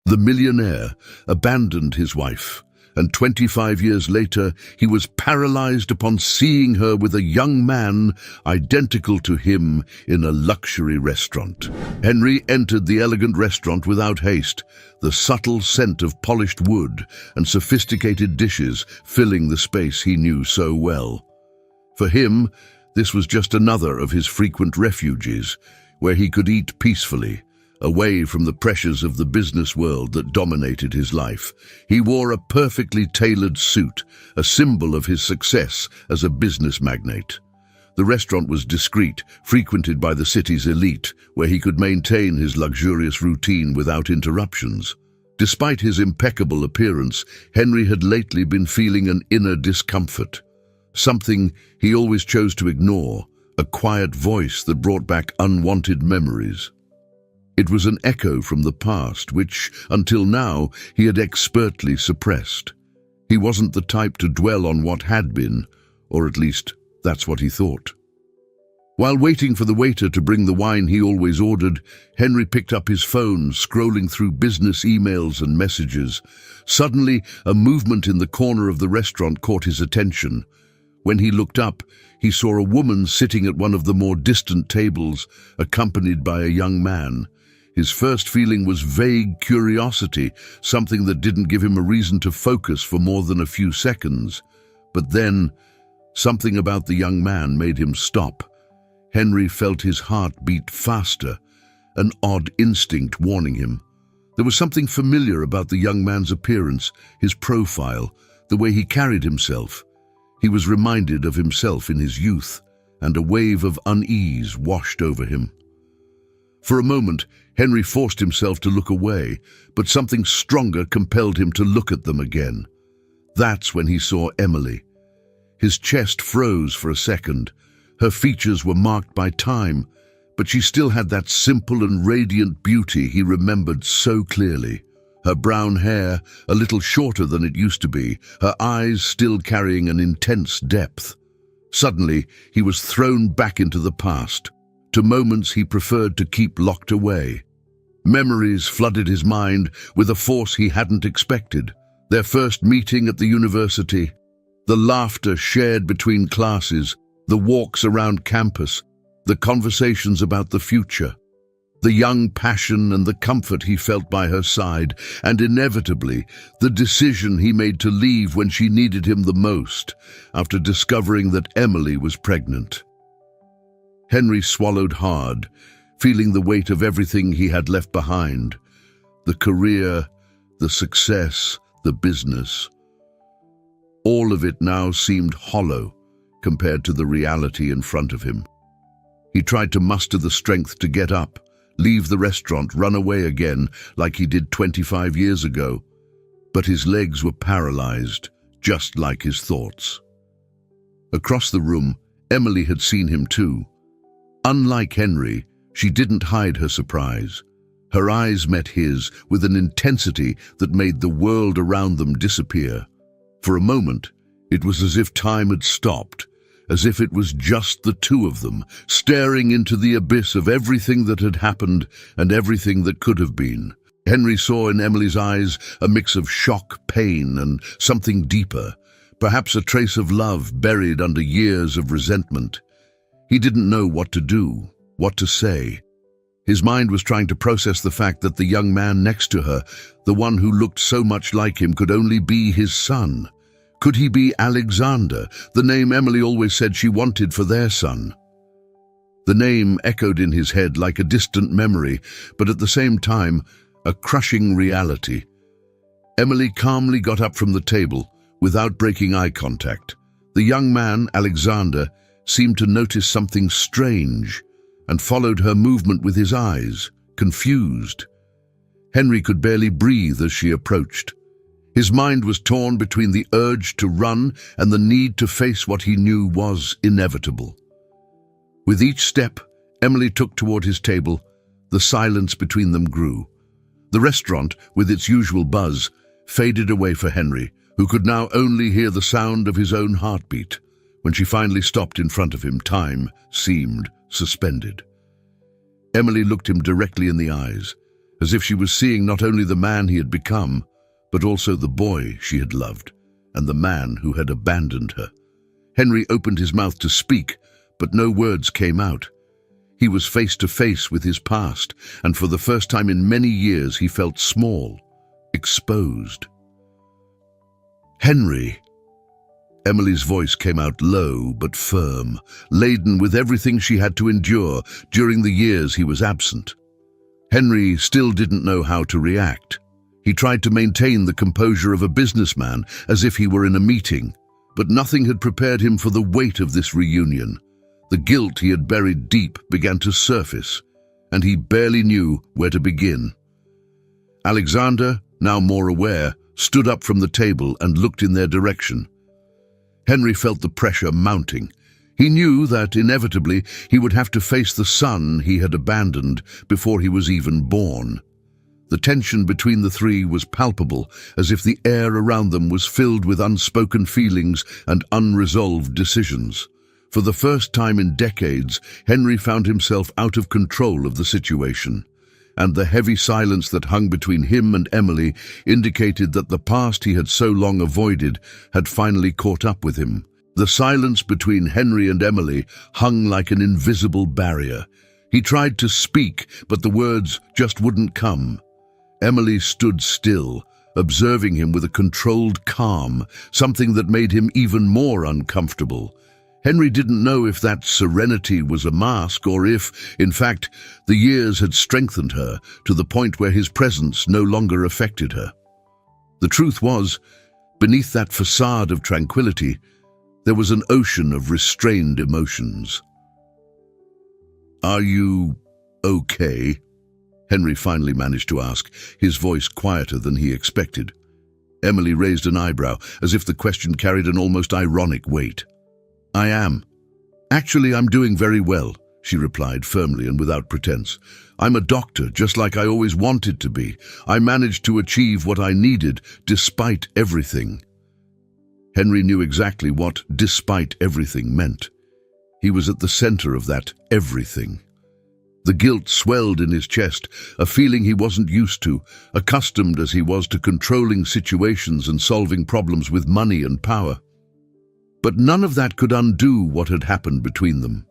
The millionaire abandoned his wife, and 25 years later he was paralyzed upon seeing her with a young man identical to him in a luxury restaurant. Henry entered the elegant restaurant without haste, the subtle scent of polished wood and sophisticated dishes filling the space he knew so well. For him, this was just another of his frequent refuges, where he could eat peacefully, away from the pressures of the business world that dominated his life. He wore a perfectly tailored suit, a symbol of his success as a business magnate. The restaurant was discreet, frequented by the city's elite, where he could maintain his luxurious routine without interruptions. Despite his impeccable appearance, Henry had lately been feeling an inner discomfort. Something he always chose to ignore, a quiet voice that brought back unwanted memories. It was an echo from the past, which, until now, he had expertly suppressed. He wasn't the type to dwell on what had been, or at least that's what he thought. While waiting for the waiter to bring the wine he always ordered, Henry picked up his phone, scrolling through business emails and messages. Suddenly, a movement in the corner of the restaurant caught his attention. When he looked up, he saw a woman sitting at one of the more distant tables, accompanied by a young man. His first feeling was vague curiosity, something that didn't give him a reason to focus for more than a few seconds. But then, something about the young man made him stop. Henry felt his heart beat faster, an odd instinct warning him. There was something familiar about the young man's appearance, his profile, the way he carried himself. He was reminded of himself in his youth, and a wave of unease washed over him. For a moment, Henry forced himself to look away, but something stronger compelled him to look at them again. That's when he saw Emily. His chest froze for a second. Her features were marked by time, but she still had that simple and radiant beauty he remembered so clearly. Her brown hair, a little shorter than it used to be, her eyes still carrying an intense depth. Suddenly, he was thrown back into the past, to moments he preferred to keep locked away. Memories flooded his mind with a force he hadn't expected. Their first meeting at the university, the laughter shared between classes, the walks around campus, the conversations about the future, the young passion and the comfort he felt by her side, and inevitably, the decision he made to leave when she needed him the most, after discovering that Emily was pregnant. Henry swallowed hard, feeling the weight of everything he had left behind. The career, the success, the business. All of it now seemed hollow compared to the reality in front of him. He tried to muster the strength to get up, leave the restaurant, run away again like he did 25 years ago. But his legs were paralyzed, just like his thoughts. Across the room, Emily had seen him too. Unlike Henry, she didn't hide her surprise. Her eyes met his with an intensity that made the world around them disappear. For a moment, it was as if time had stopped, as if it was just the two of them, staring into the abyss of everything that had happened and everything that could have been. Henry saw in Emily's eyes a mix of shock, pain, and something deeper, perhaps a trace of love buried under years of resentment. He didn't know what to do, what to say. His mind was trying to process the fact that the young man next to her, the one who looked so much like him, could only be his son. Could he be Alexander, the name Emily always said she wanted for their son? The name echoed in his head like a distant memory, but at the same time, a crushing reality. Emily calmly got up from the table, without breaking eye contact. The young man, Alexander, seemed to notice something strange, and followed her movement with his eyes, confused. Henry could barely breathe as she approached. His mind was torn between the urge to run and the need to face what he knew was inevitable. With each step Emily took toward his table, the silence between them grew. The restaurant, with its usual buzz, faded away for Henry, who could now only hear the sound of his own heartbeat. When she finally stopped in front of him, time seemed suspended. Emily looked him directly in the eyes, as if she was seeing not only the man he had become, but also the boy she had loved, and the man who had abandoned her. Henry opened his mouth to speak, but no words came out. He was face to face with his past, and for the first time in many years he felt small, exposed. "Henry." Emily's voice came out low but firm, laden with everything she had to endure during the years he was absent. Henry still didn't know how to react. He tried to maintain the composure of a businessman as if he were in a meeting, but nothing had prepared him for the weight of this reunion. The guilt he had buried deep began to surface, and he barely knew where to begin. Alexander, now more aware, stood up from the table and looked in their direction. Henry felt the pressure mounting. He knew that, inevitably, he would have to face the son he had abandoned before he was even born. The tension between the three was palpable, as if the air around them was filled with unspoken feelings and unresolved decisions. For the first time in decades, Henry found himself out of control of the situation, and the heavy silence that hung between him and Emily indicated that the past he had so long avoided had finally caught up with him. The silence between Henry and Emily hung like an invisible barrier. He tried to speak, but the words just wouldn't come. Emily stood still, observing him with a controlled calm, something that made him even more uncomfortable. Henry didn't know if that serenity was a mask or if, in fact, the years had strengthened her to the point where his presence no longer affected her. The truth was, beneath that facade of tranquility, there was an ocean of restrained emotions. "Are you okay?" Henry finally managed to ask, his voice quieter than he expected. Emily raised an eyebrow, as if the question carried an almost ironic weight. "I am. Actually, I'm doing very well," she replied firmly and without pretense. "I'm a doctor, just like I always wanted to be. I managed to achieve what I needed, despite everything." Henry knew exactly what "despite everything" meant. He was at the center of that everything. The guilt swelled in his chest, a feeling he wasn't used to, accustomed as he was to controlling situations and solving problems with money and power. But none of that could undo what had happened between them.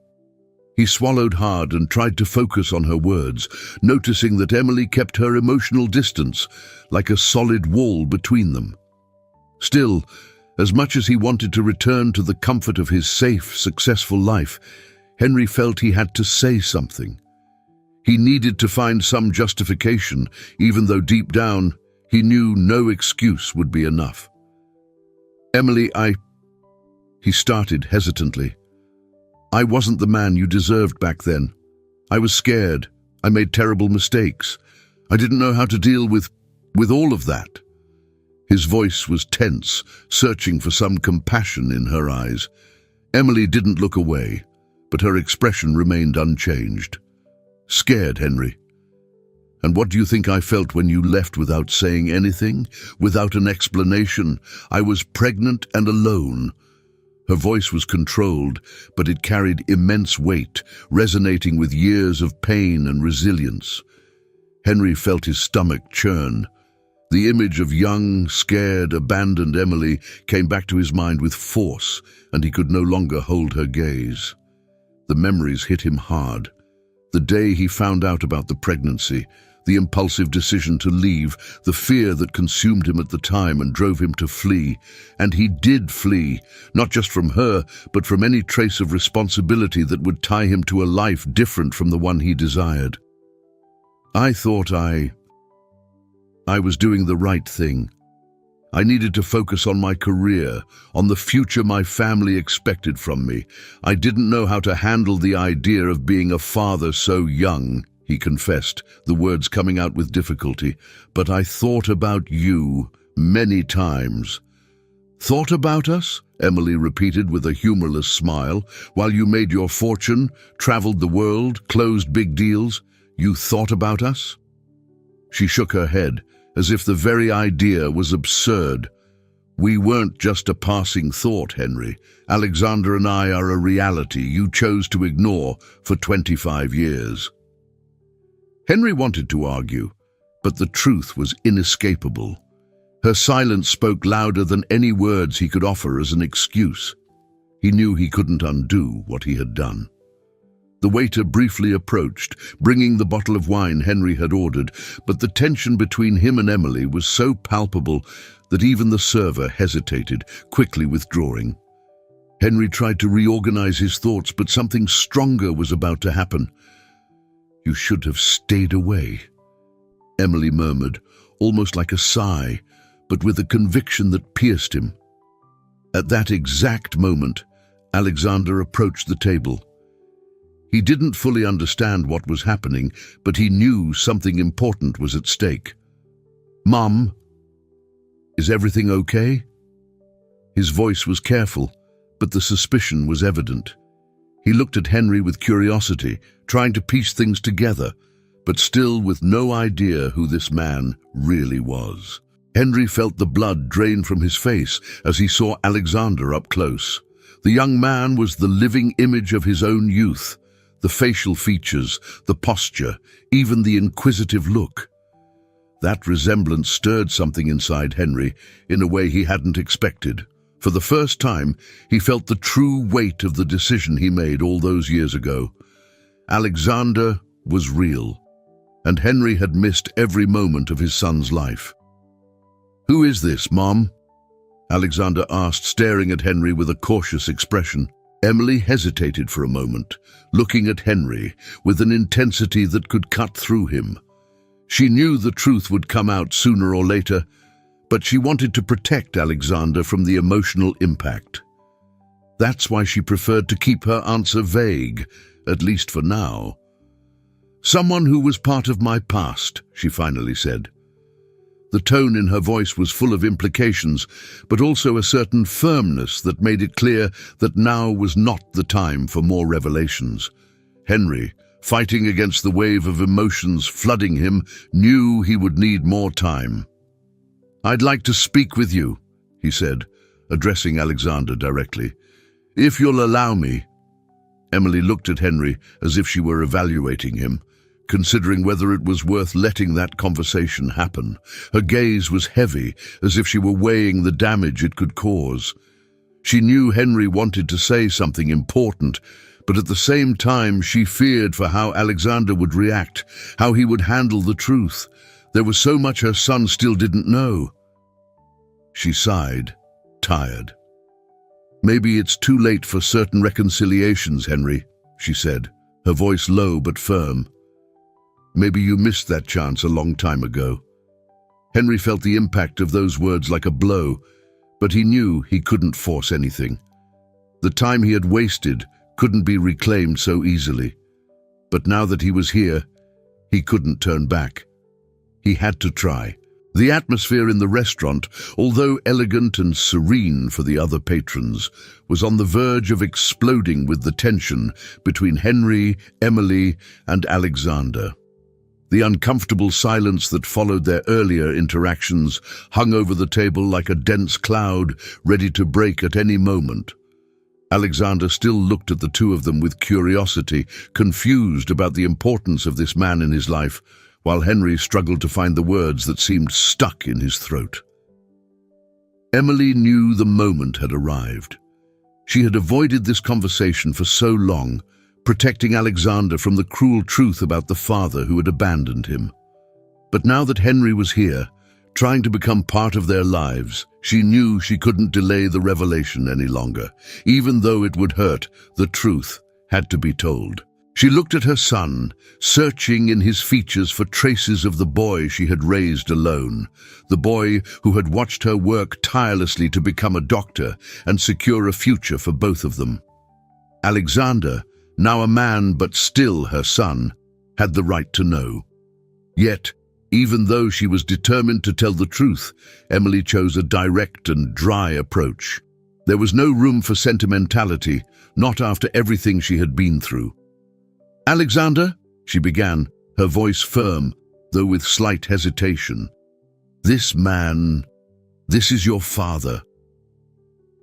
He swallowed hard and tried to focus on her words, noticing that Emily kept her emotional distance, like a solid wall between them. Still, as much as he wanted to return to the comfort of his safe, successful life, Henry felt he had to say something. He needed to find some justification, even though deep down he knew no excuse would be enough. "Emily, he started hesitantly. "I wasn't the man you deserved back then. I was scared. I made terrible mistakes. I didn't know how to deal with all of that." His voice was tense, searching for some compassion in her eyes. Emily didn't look away, but her expression remained unchanged. "Scared, Henry. And what do you think I felt when you left without saying anything, without an explanation? I was pregnant and alone." Her voice was controlled, but it carried immense weight, resonating with years of pain and resilience. Henry felt his stomach churn. The image of young, scared, abandoned Emily came back to his mind with force, and he could no longer hold her gaze. The memories hit him hard. The day he found out about the pregnancy, the impulsive decision to leave, the fear that consumed him at the time and drove him to flee. And he did flee, not just from her, but from any trace of responsibility that would tie him to a life different from the one he desired. "I thought I was doing the right thing. I needed to focus on my career, on the future my family expected from me. I didn't know how to handle the idea of being a father so young," he confessed, the words coming out with difficulty. "But I thought about you many times." "Thought about us?" Emily repeated with a humorless smile. "While you made your fortune, traveled the world, closed big deals, you thought about us?" She shook her head, as if the very idea was absurd. "We weren't just a passing thought, Henry. Alexander and I are a reality you chose to ignore for 25 years. Henry wanted to argue, but the truth was inescapable. Her silence spoke louder than any words he could offer as an excuse. He knew he couldn't undo what he had done. The waiter briefly approached, bringing the bottle of wine Henry had ordered, but the tension between him and Emily was so palpable that even the server hesitated, quickly withdrawing. Henry tried to reorganize his thoughts, but something stronger was about to happen. "You should have stayed away," Emily murmured, almost like a sigh, but with a conviction that pierced him. At that exact moment, Alexander approached the table. He didn't fully understand what was happening, but he knew something important was at stake. "Mom, is everything okay?" His voice was careful, but the suspicion was evident. He looked at Henry with curiosity, trying to piece things together, but still with no idea who this man really was. Henry felt the blood drain from his face as he saw Alexander up close. The young man was the living image of his own youth, the facial features, the posture, even the inquisitive look. That resemblance stirred something inside Henry in a way he hadn't expected. For the first time, he felt the true weight of the decision he made all those years ago. Alexander was real, and Henry had missed every moment of his son's life. "Who is this, Mom?" Alexander asked, staring at Henry with a cautious expression. Emily hesitated for a moment, looking at Henry with an intensity that could cut through him. She knew the truth would come out sooner or later, but she wanted to protect Alexander from the emotional impact. That's why she preferred to keep her answer vague, at least for now. "Someone who was part of my past," she finally said. The tone in her voice was full of implications, but also a certain firmness that made it clear that now was not the time for more revelations. Henry, fighting against the wave of emotions flooding him, knew he would need more time. "I'd like to speak with you," he said, addressing Alexander directly. "If you'll allow me." Emily looked at Henry as if she were evaluating him, considering whether it was worth letting that conversation happen. Her gaze was heavy, as if she were weighing the damage it could cause. She knew Henry wanted to say something important, but at the same time she feared for how Alexander would react, how he would handle the truth. There was so much her son still didn't know. She sighed, tired. "Maybe it's too late for certain reconciliations, Henry," she said, her voice low but firm. "Maybe you missed that chance a long time ago." Henry felt the impact of those words like a blow, but he knew he couldn't force anything. The time he had wasted couldn't be reclaimed so easily. But now that he was here, he couldn't turn back. He had to try. The atmosphere in the restaurant, although elegant and serene for the other patrons, was on the verge of exploding with the tension between Henry, Emily, and Alexander. The uncomfortable silence that followed their earlier interactions hung over the table like a dense cloud, ready to break at any moment. Alexander still looked at the two of them with curiosity, confused about the importance of this man in his life, while Henry struggled to find the words that seemed stuck in his throat. Emily knew the moment had arrived. She had avoided this conversation for so long, protecting Alexander from the cruel truth about the father who had abandoned him. But now that Henry was here, trying to become part of their lives, she knew she couldn't delay the revelation any longer. Even though it would hurt, the truth had to be told. She looked at her son, searching in his features for traces of the boy she had raised alone, the boy who had watched her work tirelessly to become a doctor and secure a future for both of them. Alexander, now a man but still her son, had the right to know. Yet, even though she was determined to tell the truth, Emily chose a direct and dry approach. There was no room for sentimentality, not after everything she had been through. "Alexander," she began, her voice firm, though with slight hesitation. This is your father."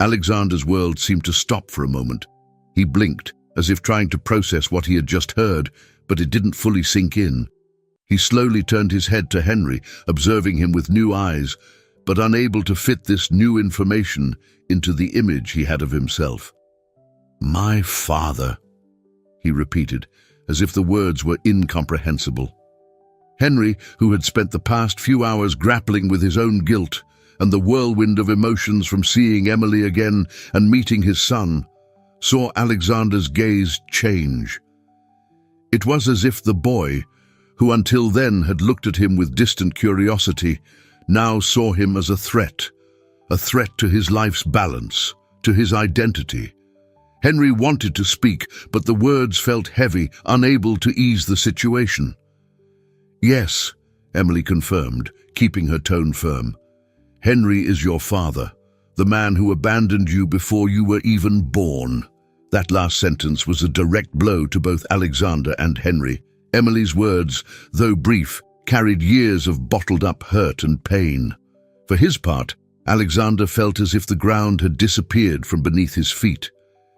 Alexander's world seemed to stop for a moment. He blinked, as if trying to process what he had just heard, but it didn't fully sink in. He slowly turned his head to Henry, observing him with new eyes, but unable to fit this new information into the image he had of himself. "My father," he repeated, as if the words were incomprehensible. Henry, who had spent the past few hours grappling with his own guilt and the whirlwind of emotions from seeing Emily again and meeting his son, saw Alexander's gaze change. It was as if the boy, who until then had looked at him with distant curiosity, now saw him as a threat to his life's balance, to his identity. Henry wanted to speak, but the words felt heavy, unable to ease the situation. "Yes," Emily confirmed, keeping her tone firm. "Henry is your father, the man who abandoned you before you were even born." That last sentence was a direct blow to both Alexander and Henry. Emily's words, though brief, carried years of bottled-up hurt and pain. For his part, Alexander felt as if the ground had disappeared from beneath his feet.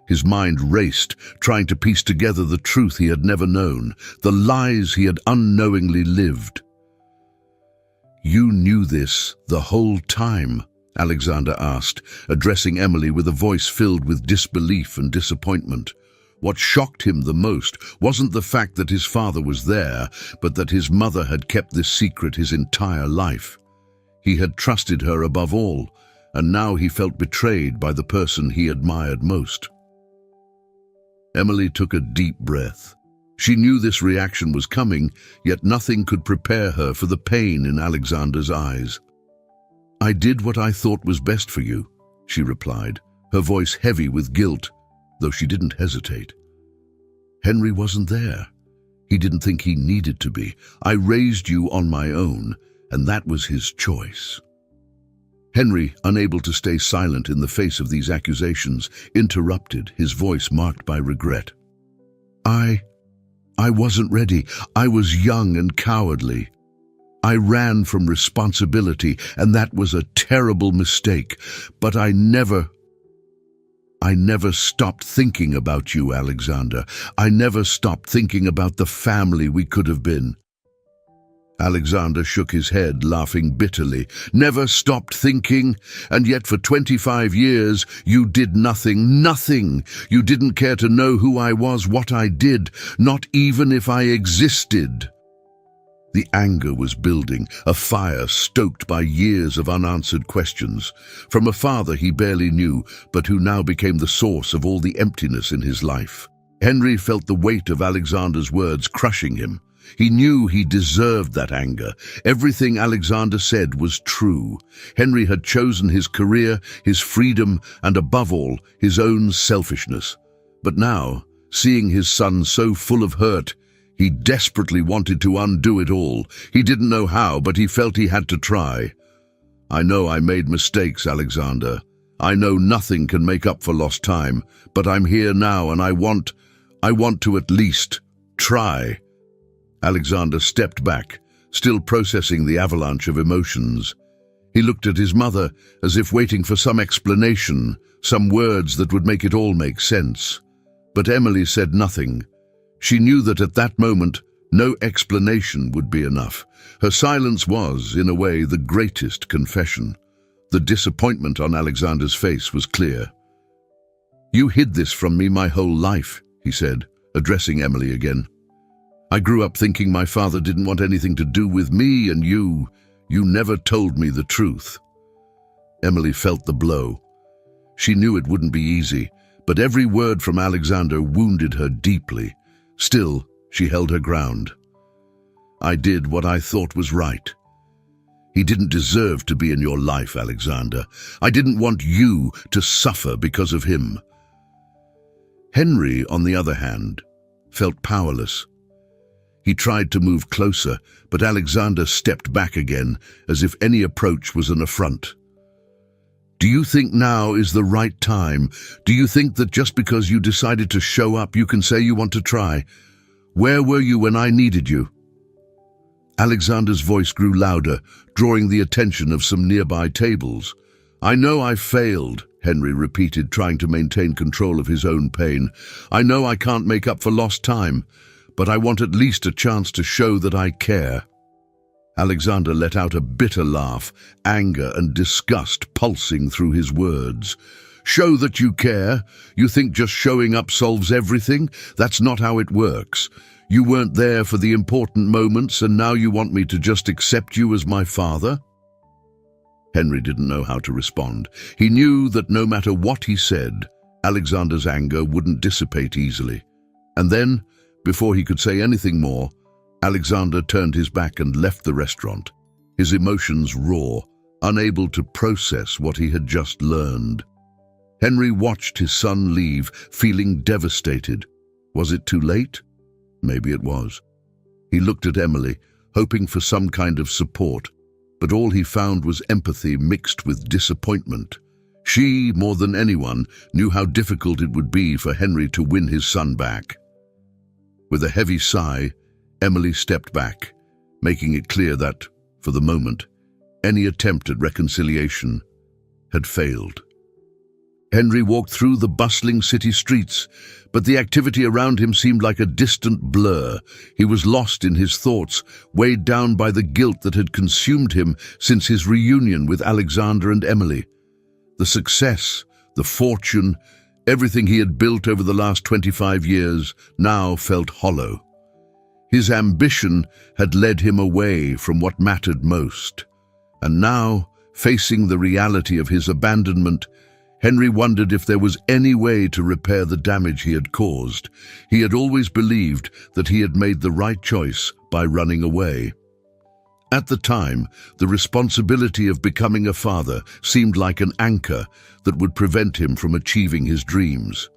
His mind raced, trying to piece together the truth he had never known, the lies he had unknowingly lived. "You knew this the whole time?" Alexander asked, addressing Emily with a voice filled with disbelief and disappointment. What shocked him the most wasn't the fact that his father was there, but that his mother had kept this secret his entire life. He had trusted her above all, and now he felt betrayed by the person he admired most. Emily took a deep breath. She knew this reaction was coming, yet nothing could prepare her for the pain in Alexander's eyes. "I did what I thought was best for you," she replied, her voice heavy with guilt, though she didn't hesitate. "Henry wasn't there. He didn't think he needed to be. I raised you on my own, and that was his choice." Henry, unable to stay silent in the face of these accusations, interrupted, his voice marked by regret. I wasn't ready. I was young and cowardly. I ran from responsibility, and that was a terrible mistake. But I never stopped thinking about you, Alexander. I never stopped thinking about the family we could have been." Alexander shook his head, laughing bitterly. "Never stopped thinking? And yet for 25 years you did nothing, nothing. You didn't care to know who I was, what I did, not even if I existed." The anger was building, a fire stoked by years of unanswered questions, from a father he barely knew, but who now became the source of all the emptiness in his life. Henry felt the weight of Alexander's words crushing him. He knew he deserved that anger. Everything Alexander said was true. Henry had chosen his career, his freedom, and above all, his own selfishness. But now, seeing his son so full of hurt, he desperately wanted to undo it all. He didn't know how, but he felt he had to try. "I know I made mistakes, Alexander. I know nothing can make up for lost time, but I'm here now and I want to at least try." Alexander stepped back, still processing the avalanche of emotions. He looked at his mother as if waiting for some explanation, some words that would make it all make sense. But Emily said nothing. She knew that at that moment, no explanation would be enough. Her silence was, in a way, the greatest confession. The disappointment on Alexander's face was clear. "You hid this from me my whole life," he said, addressing Emily again. "I grew up thinking my father didn't want anything to do with me, and you never told me the truth." Emily felt the blow. She knew it wouldn't be easy, but every word from Alexander wounded her deeply. Still, she held her ground. "I did what I thought was right. He didn't deserve to be in your life, Alexander. I didn't want you to suffer because of him." Henry, on the other hand, felt powerless. He tried to move closer, but Alexander stepped back again, as if any approach was an affront. "Do you think now is the right time? Do you think that just because you decided to show up, you can say you want to try? Where were you when I needed you?" Alexander's voice grew louder, drawing the attention of some nearby tables. "I know I failed," Henry repeated, trying to maintain control of his own pain. "I know I can't make up for lost time, but I want at least a chance to show that I care." Alexander let out a bitter laugh, anger and disgust pulsing through his words. "Show that you care? You think just showing up solves everything? That's not how it works. You weren't there for the important moments, and now you want me to just accept you as my father?" Henry didn't know how to respond. He knew that no matter what he said, Alexander's anger wouldn't dissipate easily. And then, before he could say anything more, Alexander turned his back and left the restaurant, his emotions raw, unable to process what he had just learned. Henry watched his son leave, feeling devastated. Was it too late? Maybe it was. He looked at Emily, hoping for some kind of support, but all he found was empathy mixed with disappointment. She, more than anyone, knew how difficult it would be for Henry to win his son back. With a heavy sigh, Emily stepped back, making it clear that, for the moment, any attempt at reconciliation had failed. Henry walked through the bustling city streets, but the activity around him seemed like a distant blur. He was lost in his thoughts, weighed down by the guilt that had consumed him since his reunion with Alexander and Emily. The success, the fortune, everything he had built over the last 25 years now felt hollow. His ambition had led him away from what mattered most. And now, facing the reality of his abandonment, Henry wondered if there was any way to repair the damage he had caused. He had always believed that he had made the right choice by running away. At the time, the responsibility of becoming a father seemed like an anchor that would prevent him from achieving his dreams.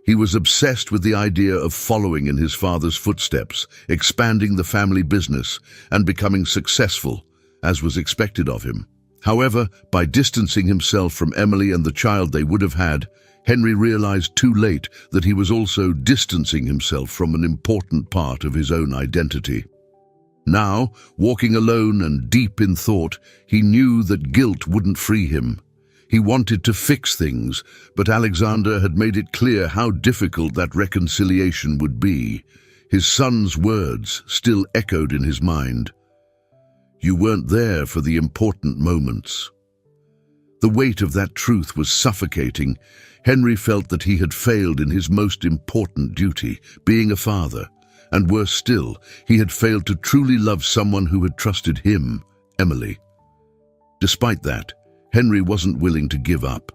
He was obsessed with the idea of following in his father's footsteps, expanding the family business, and becoming successful, as was expected of him. However, by distancing himself from Emily and the child they would have had, Henry realized too late that he was also distancing himself from an important part of his own identity. Now, walking alone and deep in thought, he knew that guilt wouldn't free him. He wanted to fix things, but Alexander had made it clear how difficult that reconciliation would be. His son's words still echoed in his mind. "You weren't there for the important moments." The weight of that truth was suffocating. Henry felt that he had failed in his most important duty, being a father. And worse still, he had failed to truly love someone who had trusted him, Emily. Despite that, Henry wasn't willing to give up.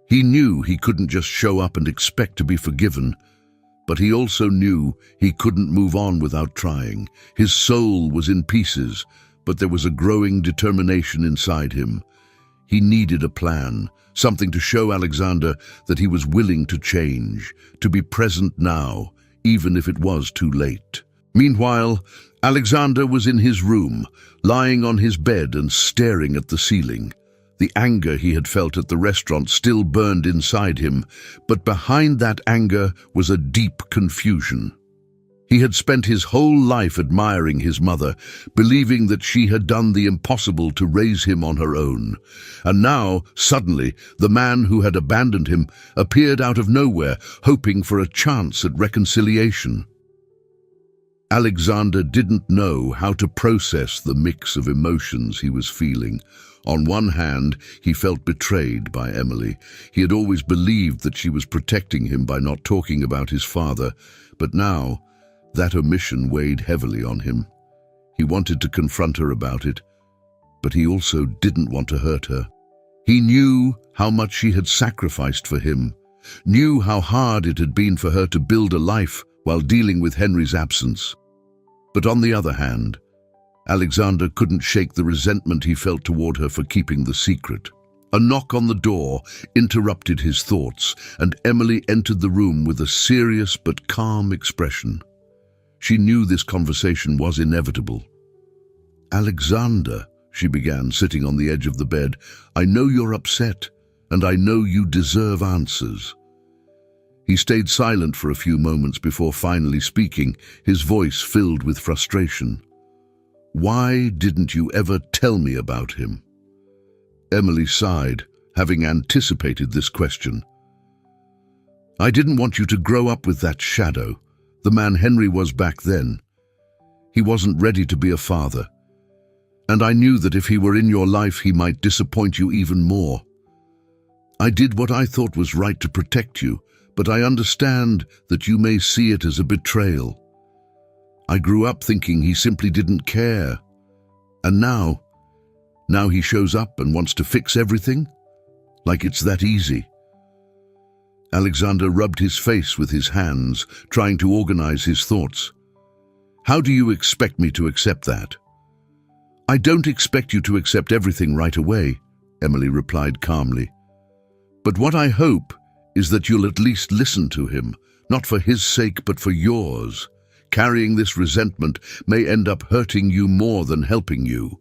He knew he couldn't just show up and expect to be forgiven, but he also knew he couldn't move on without trying. His soul was in pieces, but there was a growing determination inside him. He needed a plan, something to show Alexander that he was willing to change, to be present now, even if it was too late. Meanwhile, Alexander was in his room, lying on his bed and staring at the ceiling. The anger he had felt at the restaurant still burned inside him, but behind that anger was a deep confusion. He had spent his whole life admiring his mother, believing that she had done the impossible to raise him on her own. And now, suddenly, the man who had abandoned him appeared out of nowhere, hoping for a chance at reconciliation. Alexander didn't know how to process the mix of emotions he was feeling. On one hand, he felt betrayed by Emily. He had always believed that she was protecting him by not talking about his father, but now, that omission weighed heavily on him. He wanted to confront her about it, but he also didn't want to hurt her. He knew how much she had sacrificed for him, knew how hard it had been for her to build a life while dealing with Henry's absence. But on the other hand, Alexander couldn't shake the resentment he felt toward her for keeping the secret. A knock on the door interrupted his thoughts, and Emily entered the room with a serious but calm expression. She knew this conversation was inevitable. "Alexander," she began, sitting on the edge of the bed, "I know you're upset, and I know you deserve answers." He stayed silent for a few moments before finally speaking, his voice filled with frustration. "Why didn't you ever tell me about him?" Emily sighed, having anticipated this question. "I didn't want you to grow up with that shadow. the man Henry was back then. He wasn't ready to be a father. And I knew that if he were in your life, he might disappoint you even more. I did what I thought was right to protect you, but I understand that you may see it as a betrayal. I grew up thinking he simply didn't care. And now he shows up and wants to fix everything? Like it's that easy. Alexander rubbed his face with his hands, trying to organize his thoughts. How do you expect me to accept that? I don't expect you to accept everything right away, Emily replied calmly. But what I hope is that you'll at least listen to him, not for his sake but for yours. Carrying this resentment may end up hurting you more than helping you.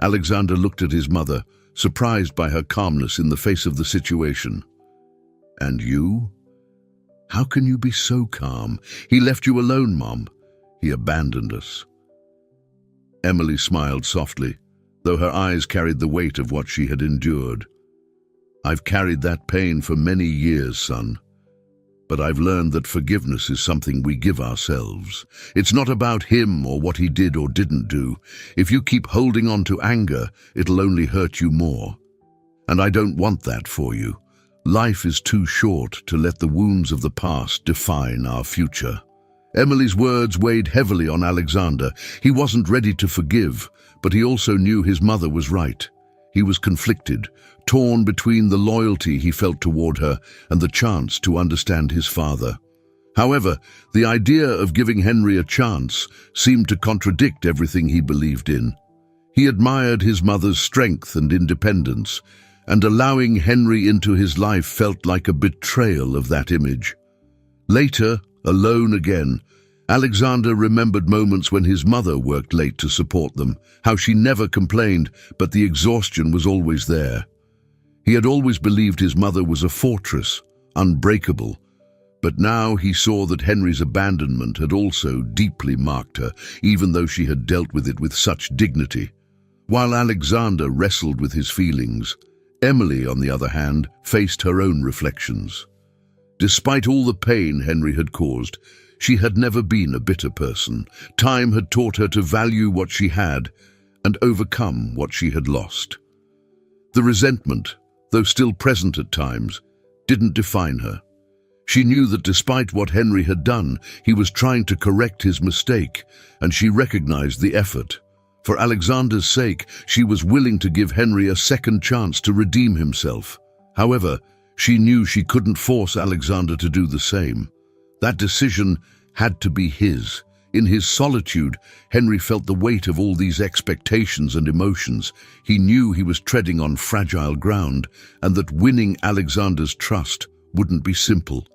Alexander looked at his mother, surprised by her calmness in the face of the situation. And you? How can you be so calm? He left you alone, Mom. He abandoned us. Emily smiled softly, though her eyes carried the weight of what she had endured. I've carried that pain for many years, son. But I've learned that forgiveness is something we give ourselves. It's not about him or what he did or didn't do. If you keep holding on to anger, it'll only hurt you more. And I don't want that for you. Life is too short to let the wounds of the past define our future. Emily's words weighed heavily on Alexander. He wasn't ready to forgive, but he also knew his mother was right. He was conflicted, torn between the loyalty he felt toward her and the chance to understand his father. However, the idea of giving Henry a chance seemed to contradict everything he believed in. He admired his mother's strength and independence, and allowing Henry into his life felt like a betrayal of that image. Later, alone again, Alexander remembered moments when his mother worked late to support them, how she never complained, but the exhaustion was always there. He had always believed his mother was a fortress, unbreakable, but now he saw that Henry's abandonment had also deeply marked her, even though she had dealt with it with such dignity. While Alexander wrestled with his feelings, Emily, on the other hand, faced her own reflections. Despite all the pain Henry had caused, she had never been a bitter person. Time had taught her to value what she had and overcome what she had lost. The resentment, though still present at times, didn't define her. She knew that despite what Henry had done, he was trying to correct his mistake, and she recognized the effort. For Alexander's sake, she was willing to give Henry a second chance to redeem himself. However, she knew she couldn't force Alexander to do the same. That decision had to be his. In his solitude, Henry felt the weight of all these expectations and emotions. He knew he was treading on fragile ground, and that winning Alexander's trust wouldn't be simple.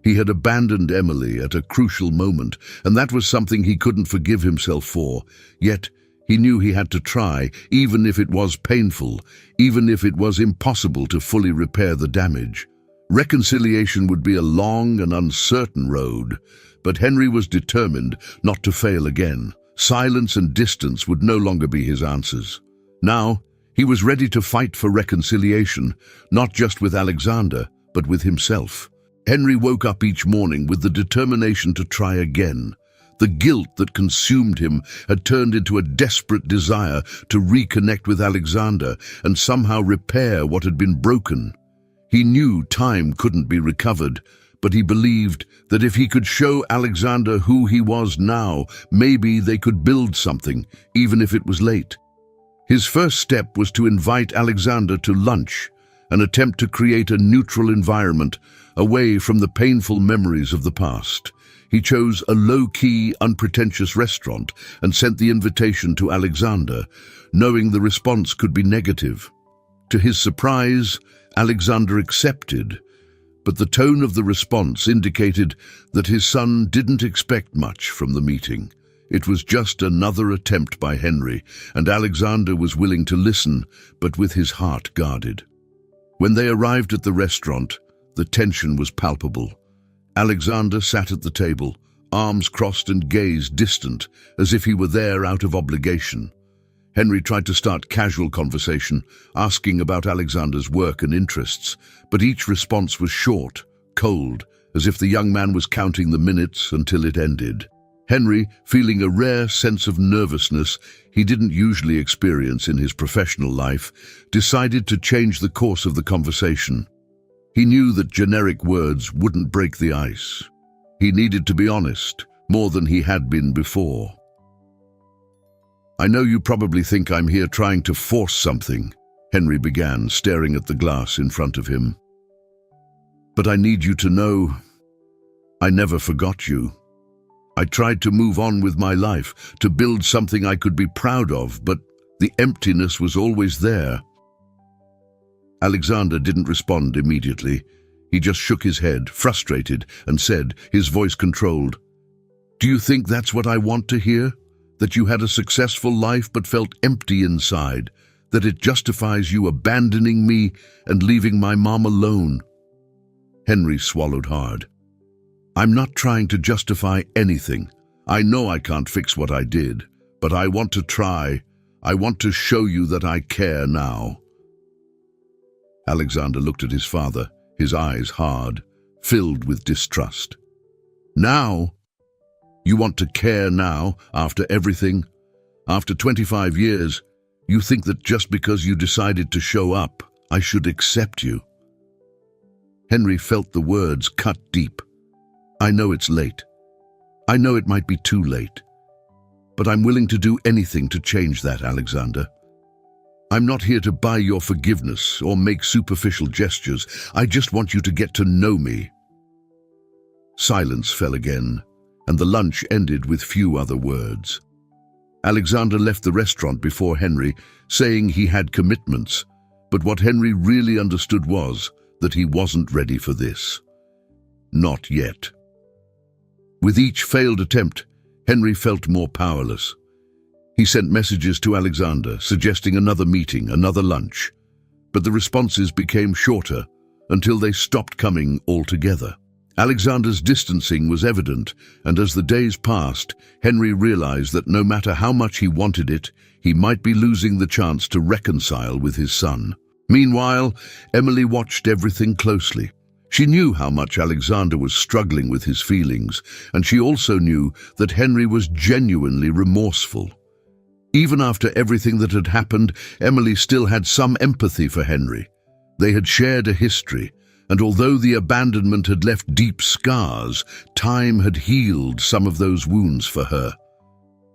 He had abandoned Emily at a crucial moment, and that was something he couldn't forgive himself for. Yet, he knew he had to try, even if it was painful, even if it was impossible to fully repair the damage. Reconciliation would be a long and uncertain road, but Henry was determined not to fail again. Silence and distance would no longer be his answers. Now, he was ready to fight for reconciliation, not just with Alexander, but with himself. Henry woke up each morning with the determination to try again. The guilt that consumed him had turned into a desperate desire to reconnect with Alexander and somehow repair what had been broken. He knew time couldn't be recovered, but he believed that if he could show Alexander who he was now, maybe they could build something, even if it was late. His first step was to invite Alexander to lunch, an attempt to create a neutral environment away from the painful memories of the past. He chose a low-key, unpretentious restaurant and sent the invitation to Alexander, knowing the response could be negative. To his surprise, Alexander accepted, but the tone of the response indicated that his son didn't expect much from the meeting. It was just another attempt by Henry, and Alexander was willing to listen, but with his heart guarded. When they arrived at the restaurant, the tension was palpable. Alexander sat at the table, arms crossed and gaze distant, as if he were there out of obligation. Henry tried to start casual conversation, asking about Alexander's work and interests, but each response was short, cold, as if the young man was counting the minutes until it ended. Henry, feeling a rare sense of nervousness he didn't usually experience in his professional life, decided to change the course of the conversation. He knew that generic words wouldn't break the ice. He needed to be honest, more than he had been before. "I know you probably think I'm here trying to force something," Henry began, staring at the glass in front of him. "But I need you to know, I never forgot you. I tried to move on with my life, to build something I could be proud of, but the emptiness was always there." Alexander didn't respond immediately. He just shook his head, frustrated, and said, his voice controlled, "Do you think that's what I want to hear? That you had a successful life but felt empty inside? That it justifies you abandoning me and leaving my mom alone?" Henry swallowed hard. "I'm not trying to justify anything. I know I can't fix what I did, but I want to try. I want to show you that I care now." Alexander looked at his father, his eyes hard, filled with distrust. "Now? You want to care now, after everything? After 25 years, you think that just because you decided to show up, I should accept you?" Henry felt the words cut deep. "I know it's late. I know it might be too late. But I'm willing to do anything to change that, Alexander. I'm not here to buy your forgiveness or make superficial gestures. I just want you to get to know me." Silence fell again, and the lunch ended with few other words. Alexander left the restaurant before Henry, saying he had commitments, but what Henry really understood was that he wasn't ready for this. Not yet. With each failed attempt, Henry felt more powerless. He sent messages to Alexander, suggesting another meeting, another lunch, but the responses became shorter until they stopped coming altogether. Alexander's distancing was evident, and as the days passed, Henry realized that no matter how much he wanted it, he might be losing the chance to reconcile with his son. Meanwhile, Emily watched everything closely. She knew how much Alexander was struggling with his feelings, and she also knew that Henry was genuinely remorseful. Even after everything that had happened, Emily still had some empathy for Henry. They had shared a history, and although the abandonment had left deep scars, time had healed some of those wounds for her.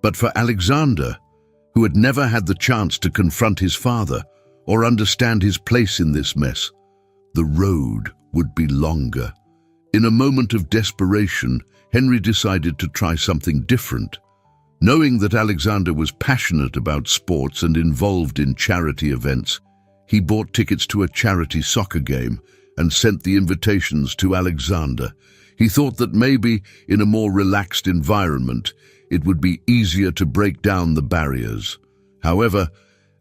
But for Alexander, who had never had the chance to confront his father or understand his place in this mess, the road would be longer. In a moment of desperation, Henry decided to try something different. Knowing that Alexander was passionate about sports and involved in charity events, he bought tickets to a charity soccer game and sent the invitations to Alexander. He thought that maybe, in a more relaxed environment, it would be easier to break down the barriers. However,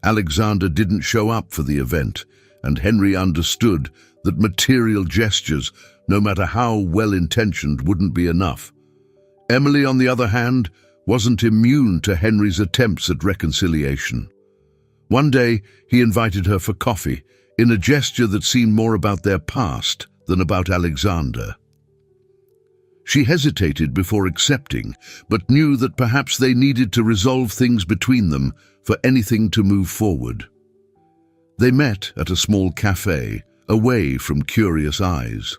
Alexander didn't show up for the event, and Henry understood that material gestures, no matter how well-intentioned, wouldn't be enough. Emily, on the other hand, wasn't immune to Henry's attempts at reconciliation. One day, he invited her for coffee, in a gesture that seemed more about their past than about Alexander. She hesitated before accepting, but knew that perhaps they needed to resolve things between them for anything to move forward. They met at a small cafe, away from curious eyes.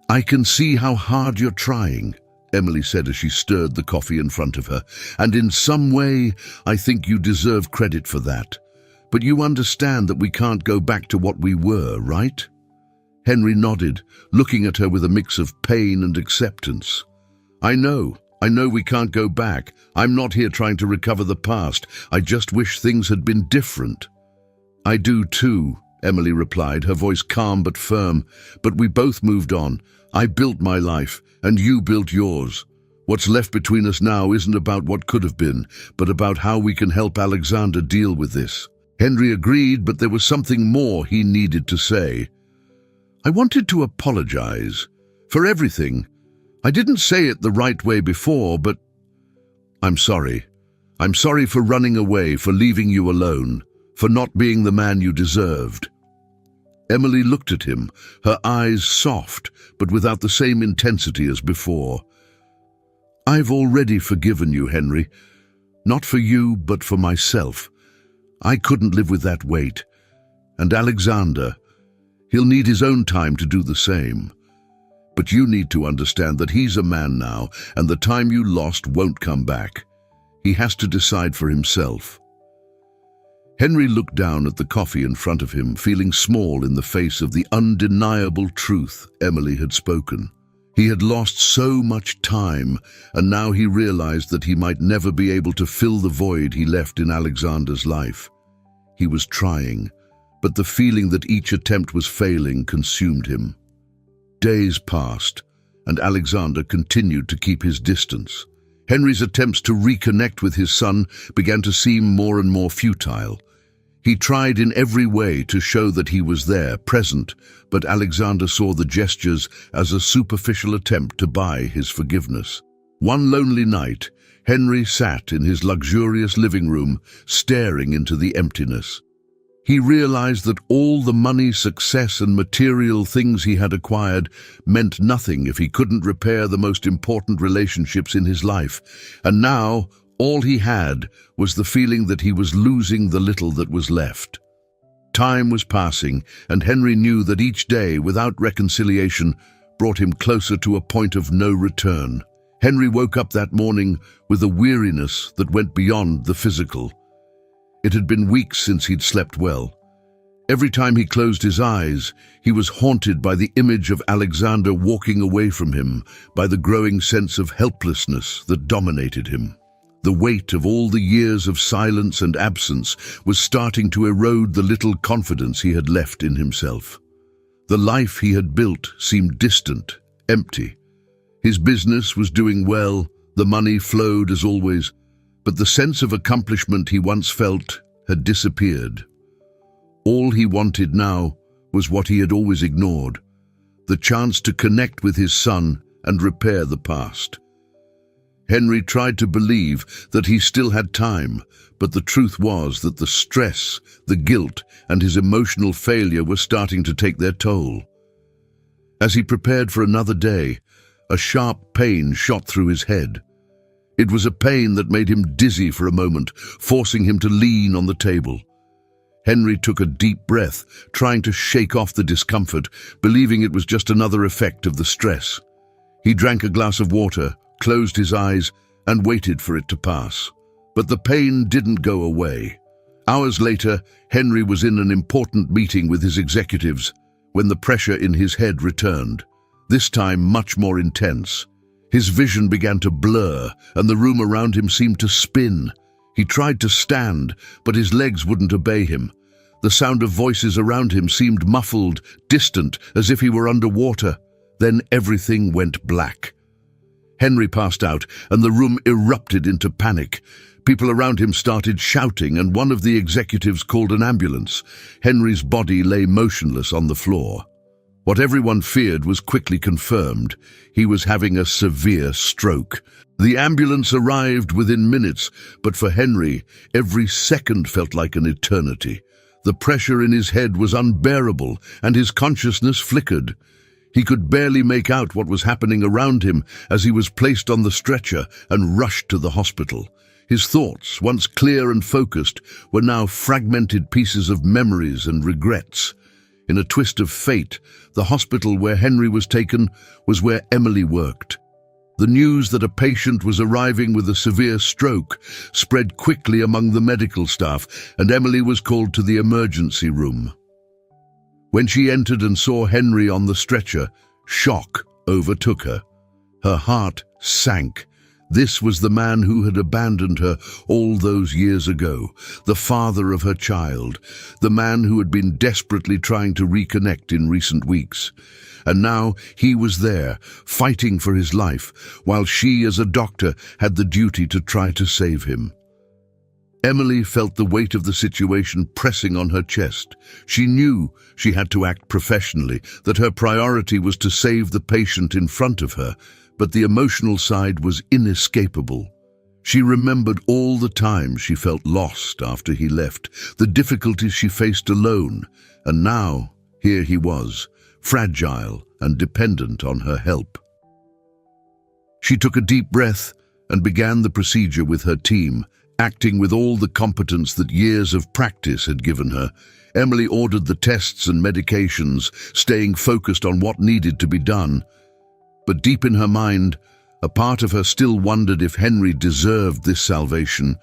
"I can see how hard you're trying," Emily said as she stirred the coffee in front of her, "and in some way, I think you deserve credit for that. But you understand that we can't go back to what we were, right?" Henry nodded, looking at her with a mix of pain and acceptance. I know we can't go back. I'm not here trying to recover the past. I just wish things had been different." "I do too," Emily replied, her voice calm but firm. "But we both moved on. I built my life, and you built yours. What's left between us now isn't about what could have been, but about how we can help Alexander deal with this." Henry agreed, but there was something more he needed to say. "I wanted to apologize for everything. I didn't say it the right way before, but I'm sorry. I'm sorry for running away, for leaving you alone, for not being the man you deserved." Emily looked at him, her eyes soft, but without the same intensity as before. "I've already forgiven you, Henry. Not for you, but for myself. I couldn't live with that weight. And Alexander, he'll need his own time to do the same. But you need to understand that he's a man now, and the time you lost won't come back. He has to decide for himself." Henry looked down at the coffee in front of him, feeling small in the face of the undeniable truth Emily had spoken. He had lost so much time, and now he realized that he might never be able to fill the void he left in Alexander's life. He was trying, but the feeling that each attempt was failing consumed him. Days passed, and Alexander continued to keep his distance. Henry's attempts to reconnect with his son began to seem more and more futile. He tried in every way to show that he was there, present, but Alexander saw the gestures as a superficial attempt to buy his forgiveness. One lonely night, Henry sat in his luxurious living room, staring into the emptiness. He realized that all the money, success, and material things he had acquired meant nothing if he couldn't repair the most important relationships in his life. And now, all he had was the feeling that he was losing the little that was left. Time was passing, and Henry knew that each day, without reconciliation, brought him closer to a point of no return. Henry woke up that morning with a weariness that went beyond the physical. It had been weeks since he'd slept well. Every time he closed his eyes, he was haunted by the image of Alexander walking away from him, by the growing sense of helplessness that dominated him. The weight of all the years of silence and absence was starting to erode the little confidence he had left in himself. The life he had built seemed distant, empty. His business was doing well, the money flowed as always, but the sense of accomplishment he once felt had disappeared. All he wanted now was what he had always ignored, the chance to connect with his son and repair the past. Henry tried to believe that he still had time, but the truth was that the stress, the guilt, and his emotional failure were starting to take their toll. As he prepared for another day, a sharp pain shot through his head. It was a pain that made him dizzy for a moment, forcing him to lean on the table. Henry took a deep breath, trying to shake off the discomfort, believing it was just another effect of the stress. He drank a glass of water, closed his eyes, and waited for it to pass. But the pain didn't go away. Hours later, Henry was in an important meeting with his executives when the pressure in his head returned, this time much more intense. His vision began to blur, and the room around him seemed to spin. He tried to stand, but his legs wouldn't obey him. The sound of voices around him seemed muffled, distant, as if he were underwater. Then everything went black. Henry passed out, and the room erupted into panic. People around him started shouting, and one of the executives called an ambulance. Henry's body lay motionless on the floor. What everyone feared was quickly confirmed. He was having a severe stroke. The ambulance arrived within minutes, but for Henry, every second felt like an eternity. The pressure in his head was unbearable, and his consciousness flickered. He could barely make out what was happening around him as he was placed on the stretcher and rushed to the hospital. His thoughts, once clear and focused, were now fragmented pieces of memories and regrets. In a twist of fate, the hospital where Henry was taken was where Emily worked. The news that a patient was arriving with a severe stroke spread quickly among the medical staff, and Emily was called to the emergency room. When she entered and saw Henry on the stretcher, shock overtook her. Her heart sank. This was the man who had abandoned her all those years ago, the father of her child, the man who had been desperately trying to reconnect in recent weeks. And now he was there, fighting for his life, while she, as a doctor, had the duty to try to save him. Emily felt the weight of the situation pressing on her chest. She knew she had to act professionally, that her priority was to save the patient in front of her, but the emotional side was inescapable. She remembered all the times she felt lost after he left, the difficulties she faced alone, and now Here he was, fragile and dependent on her help. She took a deep breath and began the procedure with her team, acting with all the competence that years of practice had given her. Emily ordered the tests and medications, staying focused on what needed to be done. But deep in her mind, a part of her still wondered if Henry deserved this salvation,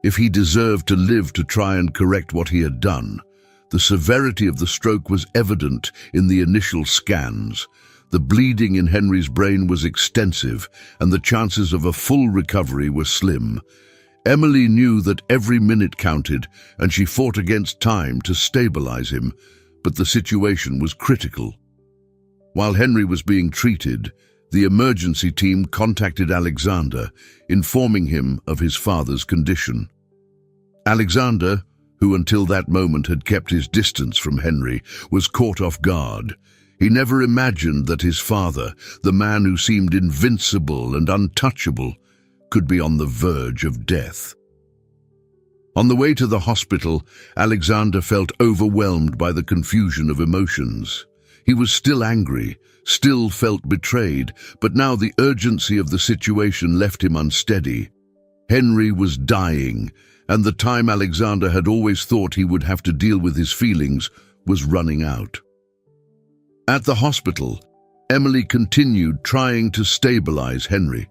if he deserved to live to try and correct what he had done. The severity of the stroke was evident in the initial scans. The bleeding in Henry's brain was extensive, and the chances of a full recovery were slim. Emily knew that every minute counted, and she fought against time to stabilize him, but the situation was critical. While Henry was being treated, the emergency team contacted Alexander, informing him of his father's condition. Alexander, who until that moment had kept his distance from Henry, was caught off guard. He never imagined that his father, the man who seemed invincible and untouchable, could be on the verge of death. On the way to the hospital, Alexander felt overwhelmed by the confusion of emotions. He was still angry, still felt betrayed, but now the urgency of the situation left him unsteady. Henry was dying, and the time Alexander had always thought he would have to deal with his feelings was running out. At the hospital, Emily continued trying to stabilize Henry.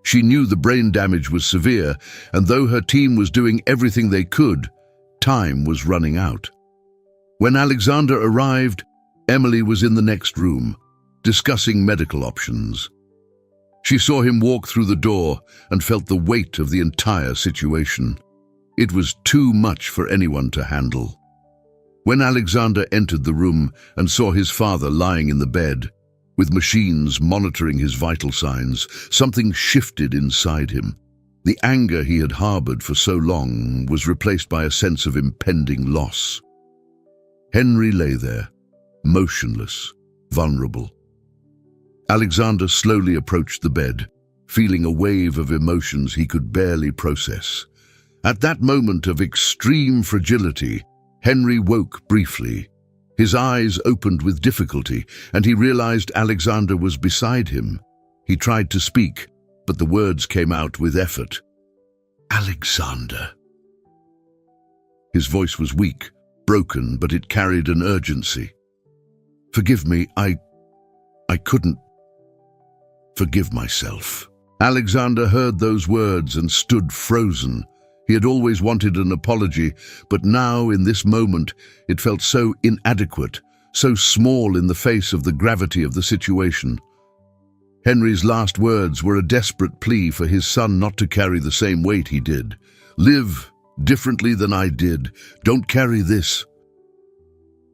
She knew the brain damage was severe, and though her team was doing everything they could, time was running out. When Alexander arrived, Emily was in the next room, discussing medical options. She saw him walk through the door and felt the weight of the entire situation. It was too much for anyone to handle. When Alexander entered the room and saw his father lying in the bed, with machines monitoring his vital signs, something shifted inside him. The anger he had harbored for so long was replaced by a sense of impending loss. Henry lay there, motionless, vulnerable. Alexander slowly approached the bed, feeling a wave of emotions he could barely process. At that moment of extreme fragility, Henry woke briefly. His eyes opened with difficulty, and he realized Alexander was beside him. He tried to speak, but the words came out with effort. "Alexander." His voice was weak, broken, but it carried an urgency. "Forgive me, I couldn't forgive myself." Alexander heard those words and stood frozen. He had always wanted an apology, but now, in this moment, it felt so inadequate, so small in the face of the gravity of the situation. Henry's last words were a desperate plea for his son not to carry the same weight he did. "Live differently than I did. Don't carry this."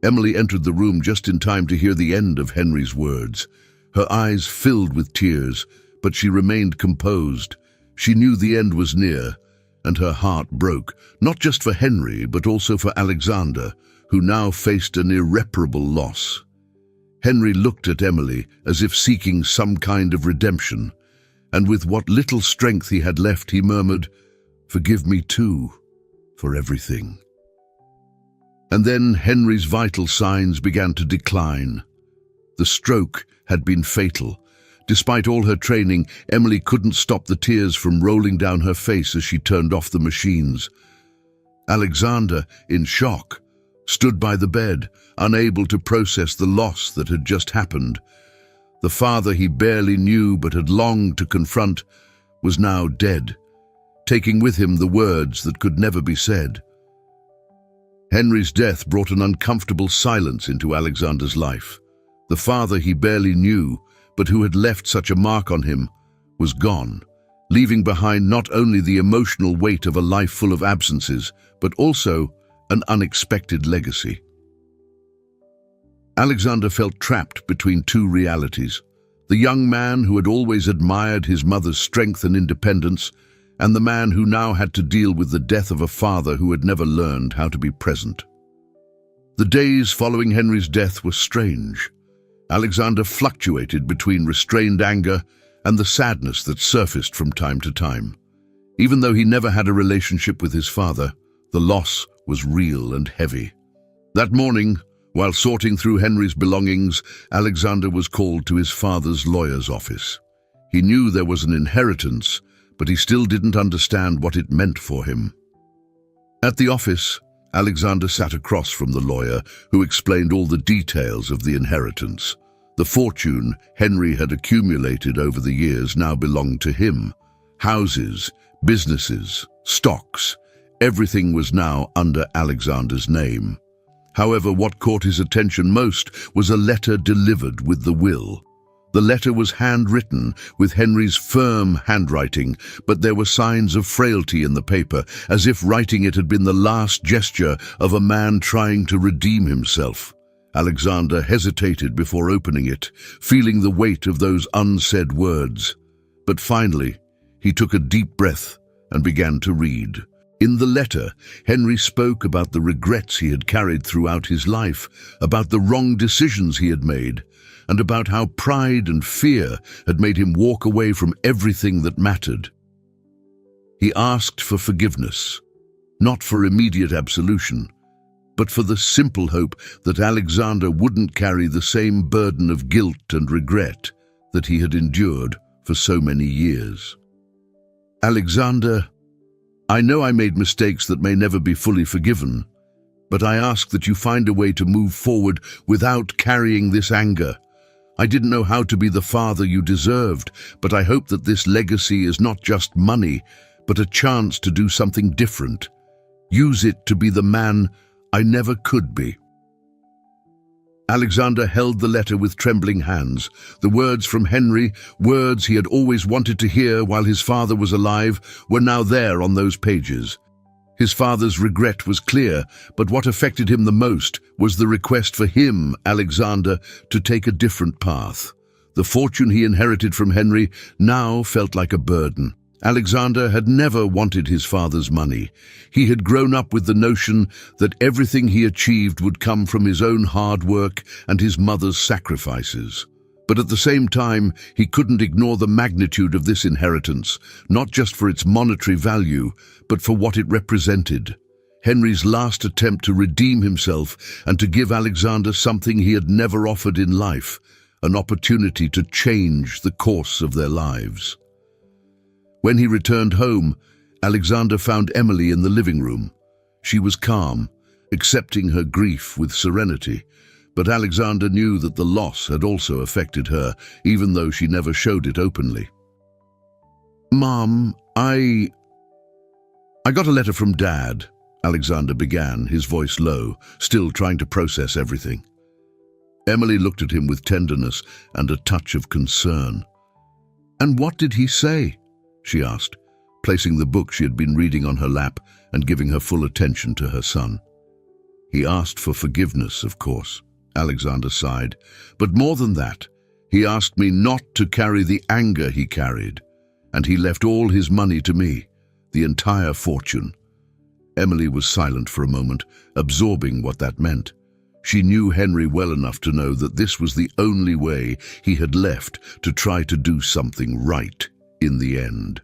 Emily entered the room just in time to hear the end of Henry's words. Her eyes filled with tears, but she remained composed. She knew the end was near, and her heart broke, not just for Henry, but also for Alexander, who now faced an irreparable loss. Henry looked at Emily as if seeking some kind of redemption, and with what little strength he had left, he murmured, "Forgive me too, for everything." And then Henry's vital signs began to decline. The stroke had been fatal. Despite all her training, Emily couldn't stop the tears from rolling down her face as she turned off the machines. Alexander, in shock, stood by the bed, unable to process the loss that had just happened. The father he barely knew but had longed to confront was now dead, taking with him the words that could never be said. Henry's death brought an uncomfortable silence into Alexander's life. The father he barely knew, but who had left such a mark on him, was gone, leaving behind not only the emotional weight of a life full of absences, but also an unexpected legacy. Alexander felt trapped between two realities: the young man who had always admired his mother's strength and independence, and the man who now had to deal with the death of a father who had never learned how to be present. The days following Henry's death were strange. Alexander fluctuated between restrained anger and the sadness that surfaced from time to time. Even though he never had a relationship with his father, the loss was real and heavy. That morning, While sorting through Henry's belongings, Alexander was called to his father's lawyer's office. He knew there was an inheritance, but he still didn't understand what it meant for him. At the office, Alexander sat across from the lawyer, who explained all the details of the inheritance. The fortune Henry had accumulated over the years now belonged to him. Houses, businesses, stocks, everything was now under Alexander's name. However, what caught his attention most was a letter delivered with the will. The letter was handwritten with Henry's firm handwriting, but there were signs of frailty in the paper, as if writing it had been the last gesture of a man trying to redeem himself. Alexander hesitated before opening it, feeling the weight of those unsaid words. But finally, he took a deep breath and began to read. In the letter, Henry spoke about the regrets he had carried throughout his life, about the wrong decisions he had made, and about how pride and fear had made him walk away from everything that mattered. He asked for forgiveness, not for immediate absolution, but for the simple hope that Alexander wouldn't carry the same burden of guilt and regret that he had endured for so many years. Alexander, I know I made mistakes that may never be fully forgiven, but I ask that you find a way to move forward without carrying this anger. I didn't know how to be the father you deserved, but I hope that this legacy is not just money, but a chance to do something different. Use it to be the man I never could be. Alexander held the letter with trembling hands. The words from Henry, words he had always wanted to hear while his father was alive, were now there on those pages. His father's regret was clear, but what affected him the most was the request for him, Alexander, to take a different path. The fortune he inherited from Henry now felt like a burden. Alexander had never wanted his father's money. He had grown up with the notion that everything he achieved would come from his own hard work and his mother's sacrifices. But at the same time, he couldn't ignore the magnitude of this inheritance, not just for its monetary value, but for what it represented. Henry's last attempt to redeem himself and to give Alexander something he had never offered in life, an opportunity to change the course of their lives. When he returned home, Alexander found Emily in the living room. She was calm, accepting her grief with serenity, but Alexander knew that the loss had also affected her, even though she never showed it openly. "Mom, I got a letter from Dad," Alexander began, his voice low, still trying to process everything. Emily looked at him with tenderness and a touch of concern. "And what did he say?" she asked, placing the book she had been reading on her lap and giving her full attention to her son. "He asked for forgiveness, of course," Alexander sighed. "But more than that, he asked me not to carry the anger he carried, and he left all his money to me, the entire fortune." Emily was silent for a moment, absorbing what that meant. She knew Henry well enough to know that this was the only way he had left to try to do something right in the end.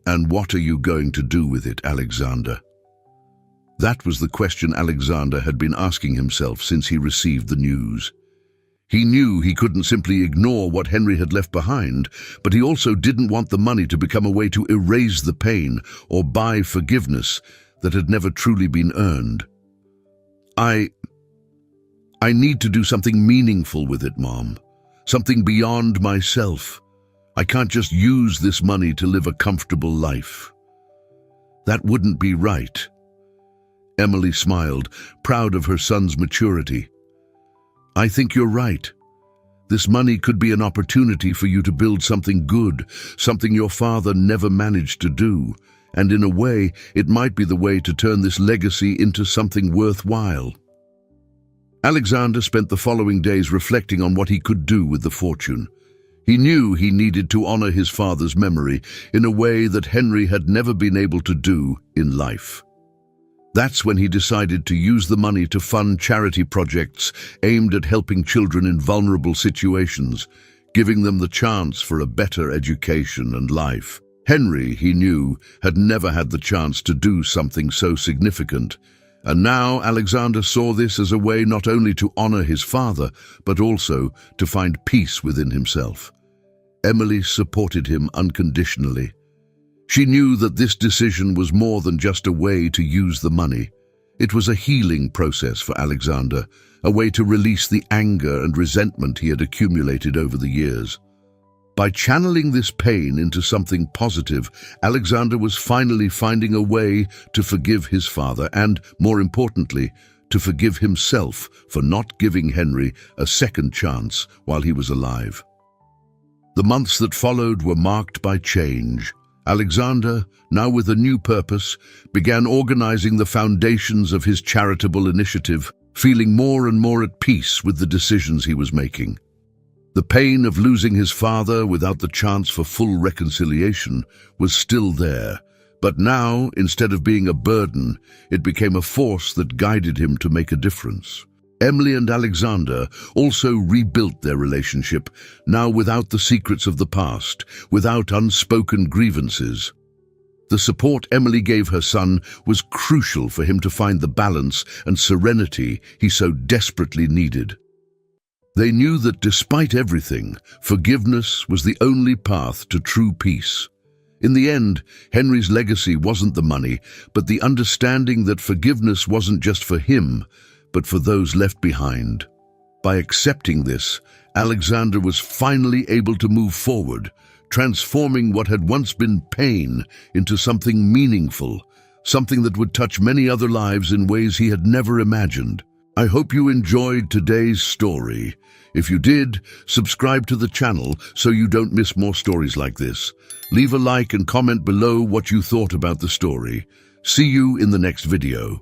"And what are you going to do with it, Alexander?" That was the question Alexander had been asking himself since he received the news. He knew he couldn't simply ignore what Henry had left behind, but he also didn't want the money to become a way to erase the pain or buy forgiveness that had never truly been earned. I need to do something meaningful with it, Mom. Something beyond myself. I can't just use this money to live a comfortable life. That wouldn't be right." Emily smiled, proud of her son's maturity. "I think you're right. This money could be an opportunity for you to build something good, something your father never managed to do, and in a way, it might be the way to turn this legacy into something worthwhile." Alexander spent the following days reflecting on what he could do with the fortune. He knew he needed to honor his father's memory in a way that Henry had never been able to do in life. That's when he decided to use the money to fund charity projects aimed at helping children in vulnerable situations, giving them the chance for a better education and life. Henry, he knew, had never had the chance to do something so significant, And now Alexander saw this as a way not only to honor his father, but also to find peace within himself. Emily supported him unconditionally. She knew that this decision was more than just a way to use the money. It was a healing process for Alexander, a way to release the anger and resentment he had accumulated over the years. By channeling this pain into something positive, Alexander was finally finding a way to forgive his father and, more importantly, to forgive himself for not giving Henry a second chance while he was alive. The months that followed were marked by change. Alexander, now with a new purpose, began organizing the foundations of his charitable initiative, feeling more and more at peace with the decisions he was making. The pain of losing his father without the chance for full reconciliation was still there, but now, instead of being a burden, it became a force that guided him to make a difference. Emily and Alexander also rebuilt their relationship, now without the secrets of the past, without unspoken grievances. The support Emily gave her son was crucial for him to find the balance and serenity he so desperately needed. They knew that despite everything, forgiveness was the only path to true peace. In the end, Henry's legacy wasn't the money, but the understanding that forgiveness wasn't just for him, but for those left behind. By accepting this, Alexander was finally able to move forward, transforming what had once been pain into something meaningful, something that would touch many other lives in ways he had never imagined. I hope you enjoyed today's story. If you did, subscribe to the channel so you don't miss more stories like this. Leave a like and comment below what you thought about the story. See you in the next video.